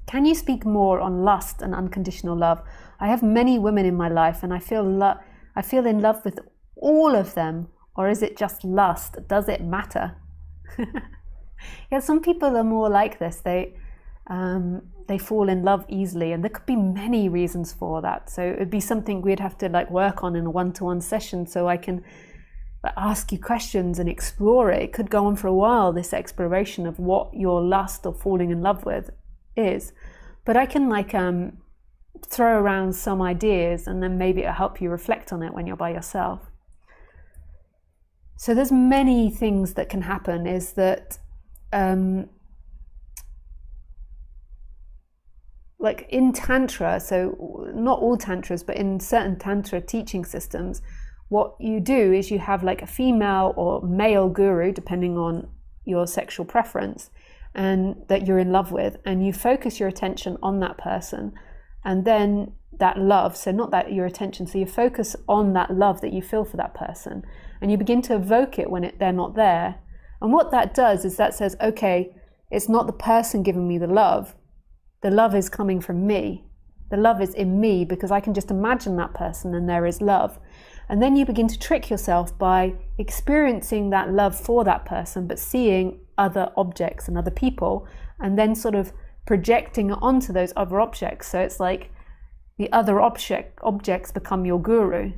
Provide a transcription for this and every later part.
Can you speak more on lust and unconditional love? I have many women in my life and I feel in love with all of them. Or is it just lust? Does it matter? Yeah, some people are more like this. They fall in love easily, and there could be many reasons for that. So it'd be something we'd have to like work on in a one-to-one session, so I can ask you questions and explore it. It could go on for a while, this exploration of what your lust or falling in love with is. But I can like throw around some ideas, and then maybe it'll help you reflect on it when you're by yourself. So there's many things that can happen. Is that like in Tantra, so not all Tantras, but in certain Tantra teaching systems, what you do is you have like a female or male guru, depending on your sexual preference, and that you're in love with, and you focus your attention on that person, and then that love, so not that your attention, so you focus on that love that you feel for that person, and you begin to evoke it when they're not there. And what that does is that says, okay, it's not the person giving me the love is coming from me. The love is in me because I can just imagine that person and there is love. And then you begin to trick yourself by experiencing that love for that person, but seeing other objects and other people, and then sort of projecting it onto those other objects. So it's like the other objects become your guru.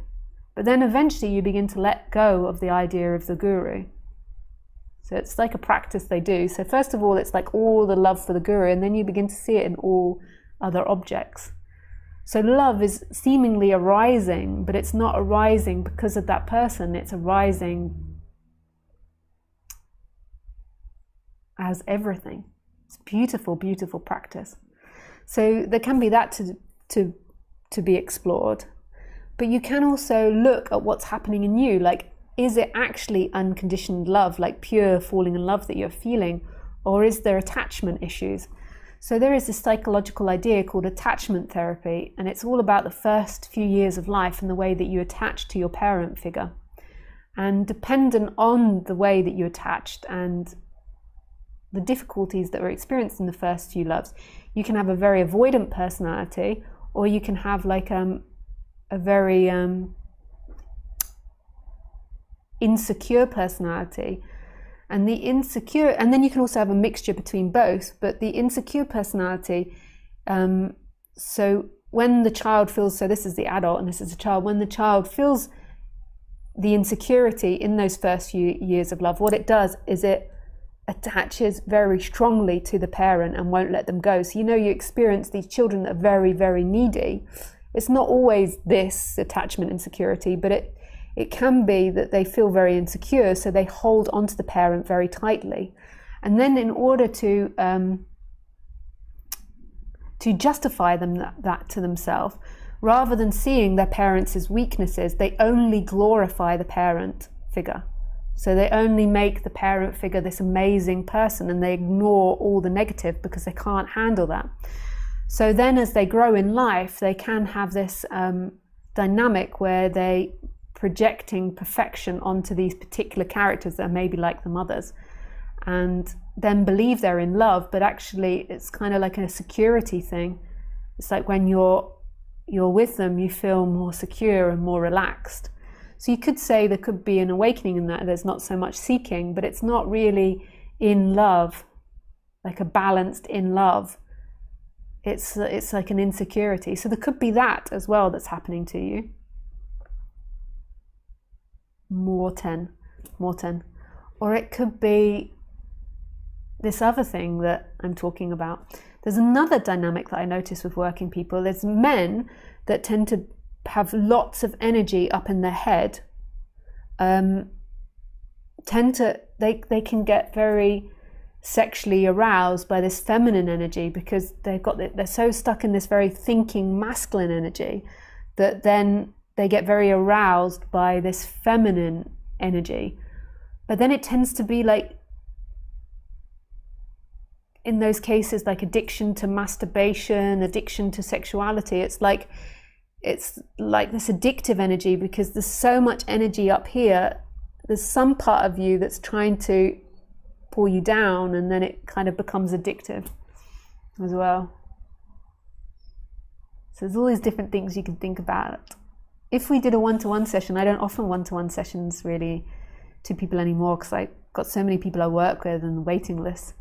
But then eventually you begin to let go of the idea of the guru. So it's like a practice they do. So first of all, it's like all the love for the guru, and then you begin to see it in all other objects. So love is seemingly arising, but it's not arising because of that person. It's arising as everything. It's beautiful, beautiful practice. So there can be that to be explored. But you can also look at what's happening in you. Like, is it actually unconditioned love, like pure falling in love that you're feeling? Or is there attachment issues? So there is this psychological idea called attachment therapy, and it's all about the first few years of life and the way that you attach to your parent figure. And dependent on the way that you attached and the difficulties that were experienced in the first few loves, you can have a very avoidant personality, or you can have like a very insecure personality. And the insecure, and then you can also have a mixture between both, but the insecure personality, so when the child feels, so this is the adult and this is the child, when the child feels the insecurity in those first few years of love, what it does is it attaches very strongly to the parent and won't let them go. So you experience these children that are very, very needy. It's not always this attachment insecurity, but it can be that they feel very insecure, so they hold onto the parent very tightly. And then in order to justify that to themselves, rather than seeing their parents as weaknesses, they only glorify the parent figure. So they only make the parent figure this amazing person, and they ignore all the negative because they can't handle that. So then as they grow in life, they can have this dynamic where they projecting perfection onto these particular characters that are maybe like the mothers, and then believe they're in love, but actually it's kind of like a security thing. It's like when you're with them, you feel more secure and more relaxed. So you could say there could be an awakening in that there's not so much seeking, but it's not really in love, like a balanced in love. It's like an insecurity. So there could be that as well that's happening to you. More 10. Or it could be this other thing that I'm talking about. There's another dynamic that I notice with working people. There's men that tend to have lots of energy up in their head. They can get very sexually aroused by this feminine energy because they're so stuck in this very thinking masculine energy that then they get very aroused by this feminine energy. But then it tends to be like, in those cases, like addiction to masturbation, addiction to sexuality. It's like this addictive energy because there's so much energy up here. There's some part of you that's trying to pull you down, and then it kind of becomes addictive as well. So there's all these different things you can think about. If we did a one-to-one session, I don't offer one-to-one sessions really to people anymore because I've got so many people I work with and the waiting list.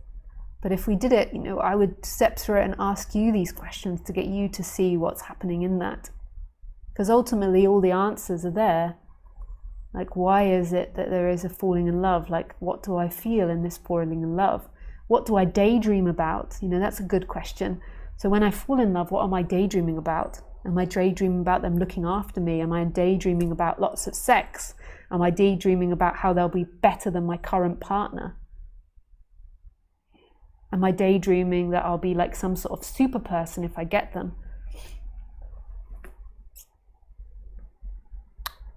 But if we did it, you know, I would step through it and ask you these questions to get you to see what's happening in that. Because ultimately all the answers are there. Like, why is it that there is a falling in love? Like, what do I feel in this falling in love? What do I daydream about? You know, that's a good question. So when I fall in love, what am I daydreaming about? Am I daydreaming about them looking after me? Am I daydreaming about lots of sex? Am I daydreaming about how they'll be better than my current partner? Am I daydreaming that I'll be like some sort of super person if I get them?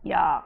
Yeah.